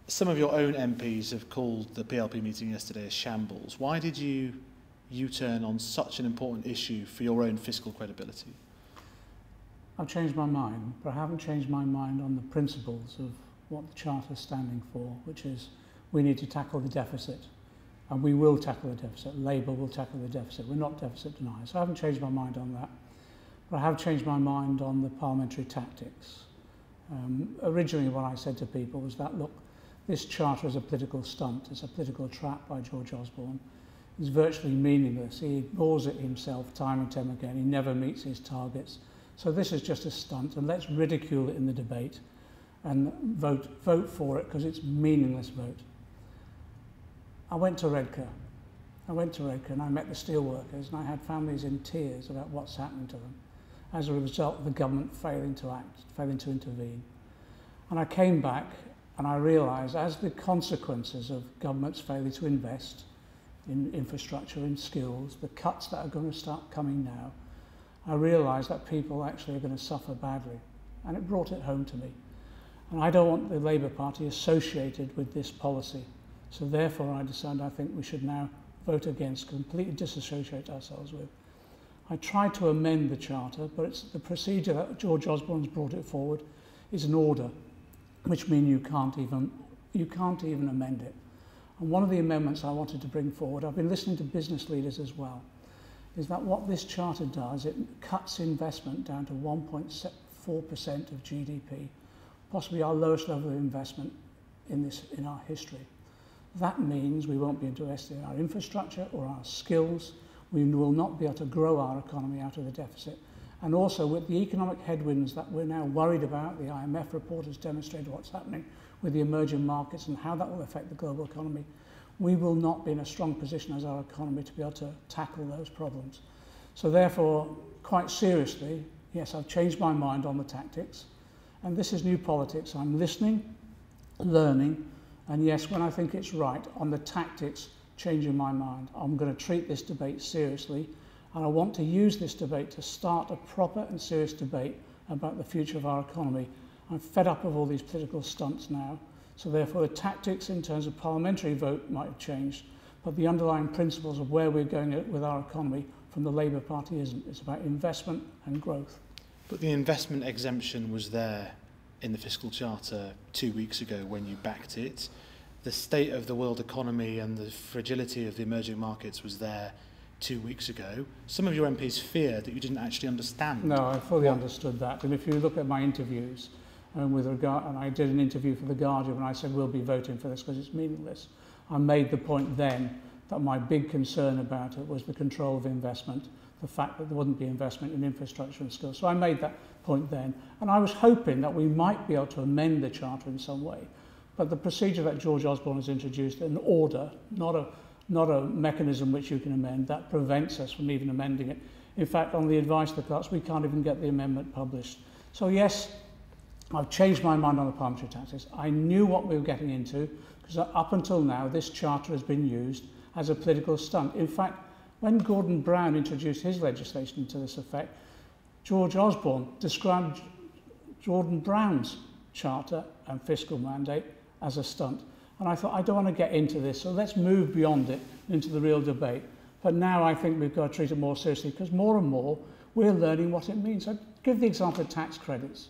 Some of your own MPs have called the PLP meeting yesterday a shambles. Why did you U-turn on such an important issue for your own fiscal credibility? I've changed my mind, but I haven't changed my mind on the principles of what the Charter is standing for, which is we need to tackle the deficit. And we will tackle the deficit. Labour will tackle the deficit. We're not deficit deniers. So I haven't changed my mind on that. But I have changed my mind on the parliamentary tactics. Originally what I said to people was that, look, this Charter is a political stunt. It's a political trap by George Osborne. It's virtually meaningless. He ignores it himself time and time again. He never meets his targets. So this is just a stunt, and let's ridicule it in the debate and vote for it because it's a meaningless vote. I went to Redcar. And I met the steelworkers, and I had families in tears about what's happening to them as a result of the government failing to act, failing to intervene. And I came back and I realised, as the consequences of governments failing to invest in infrastructure, in skills, the cuts that are going to start coming now, I realised that people actually are going to suffer badly. And it brought it home to me. And I don't want the Labour Party associated with this policy. So therefore I decided I think we should now vote against, completely disassociate ourselves with. I tried to amend the Charter, but it's the procedure that George Osborne's brought it forward is an order, which means you can't even amend it. And one of the amendments I wanted to bring forward, I've been listening to business leaders as well, is that what this Charter does, it cuts investment down to 1.4% of GDP, possibly our lowest level of investment in our history. That means we won't be investing in our infrastructure or our skills. We will not be able to grow our economy out of the deficit. And also with the economic headwinds that we're now worried about, the IMF report has demonstrated what's happening with the emerging markets and how that will affect the global economy. We will not be in a strong position as our economy to be able to tackle those problems. So therefore, quite seriously, yes, I've changed my mind on the tactics. And this is new politics. I'm listening, learning, and yes, when I think it's right, on the tactics, changing my mind. I'm going to treat this debate seriously, and I want to use this debate to start a proper and serious debate about the future of our economy. I'm fed up of all these political stunts now, so therefore the tactics in terms of parliamentary vote might have changed, but the underlying principles of where we're going with our economy from the Labour Party isn't. It's about investment and growth. But the investment exemption was there in the Fiscal Charter 2 weeks ago when you backed it. The state of the world economy and the fragility of the emerging markets was there 2 weeks ago. Some of your MPs fear that you didn't actually understand. No, I fully understood that. And if you look at my interviews, and I did an interview for The Guardian when I said we'll be voting for this because it's meaningless, I made the point then that my big concern about it was the control of investment, the fact that there wouldn't be investment in infrastructure and skills. So I made that point then. And I was hoping that we might be able to amend the Charter in some way. But the procedure that George Osborne has introduced, an order, not a mechanism which you can amend, that prevents us from even amending it. In fact, on the advice of the clerks, we can't even get the amendment published. So yes, I've changed my mind on the parliamentary tactics. I knew what we were getting into, because up until now, this Charter has been used as a political stunt. In fact, when Gordon Brown introduced his legislation to this effect, George Osborne described Gordon Brown's Charter and fiscal mandate as a stunt. And I thought, I don't want to get into this, so let's move beyond it into the real debate. But now I think we've got to treat it more seriously, because more and more we're learning what it means. So give the example of tax credits.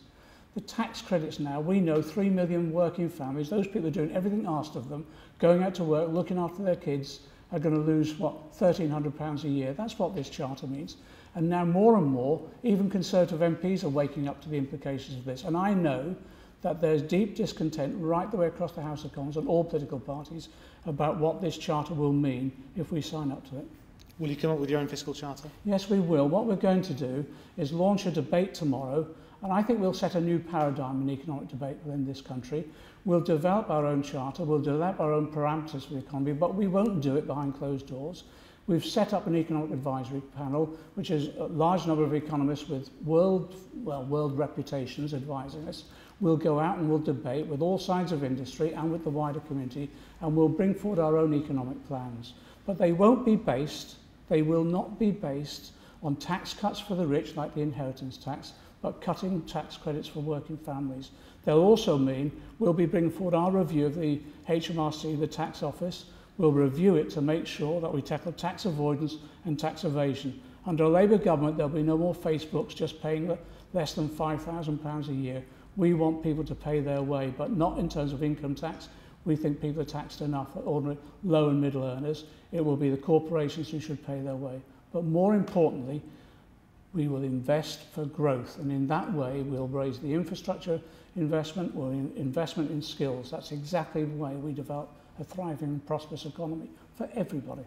The tax credits now, we know 3 million working families, those people are doing everything asked of them, going out to work, looking after their kids, are going to lose, what, £1,300 a year. That's what this Charter means. And now more and more, even Conservative MPs are waking up to the implications of this. And I know that there's deep discontent right the way across the House of Commons and all political parties about what this Charter will mean if we sign up to it. Will you come up with your own fiscal charter? Yes, we will. What we're going to do is launch a debate tomorrow, and I think we'll set a new paradigm in economic debate within this country. We'll develop our own charter, we'll develop our own parameters for the economy, but we won't do it behind closed doors. We've set up an economic advisory panel, which is a large number of economists with world reputations advising us. We'll go out and we'll debate with all sides of industry and with the wider community, and we'll bring forward our own economic plans. But they will not be based on tax cuts for the rich like the inheritance tax, but cutting tax credits for working families. They'll also mean we'll be bringing forward our review of the HMRC, the tax office. We'll review it to make sure that we tackle tax avoidance and tax evasion. Under a Labour government, there'll be no more Facebooks just paying less than £5,000 a year. We want people to pay their way, but not in terms of income tax. We think people are taxed enough at ordinary low and middle earners. It will be the corporations who should pay their way. But more importantly, we will invest for growth, and in that way we'll raise the infrastructure investment, we'll investment in skills. That's exactly the way we develop a thriving and prosperous economy for everybody.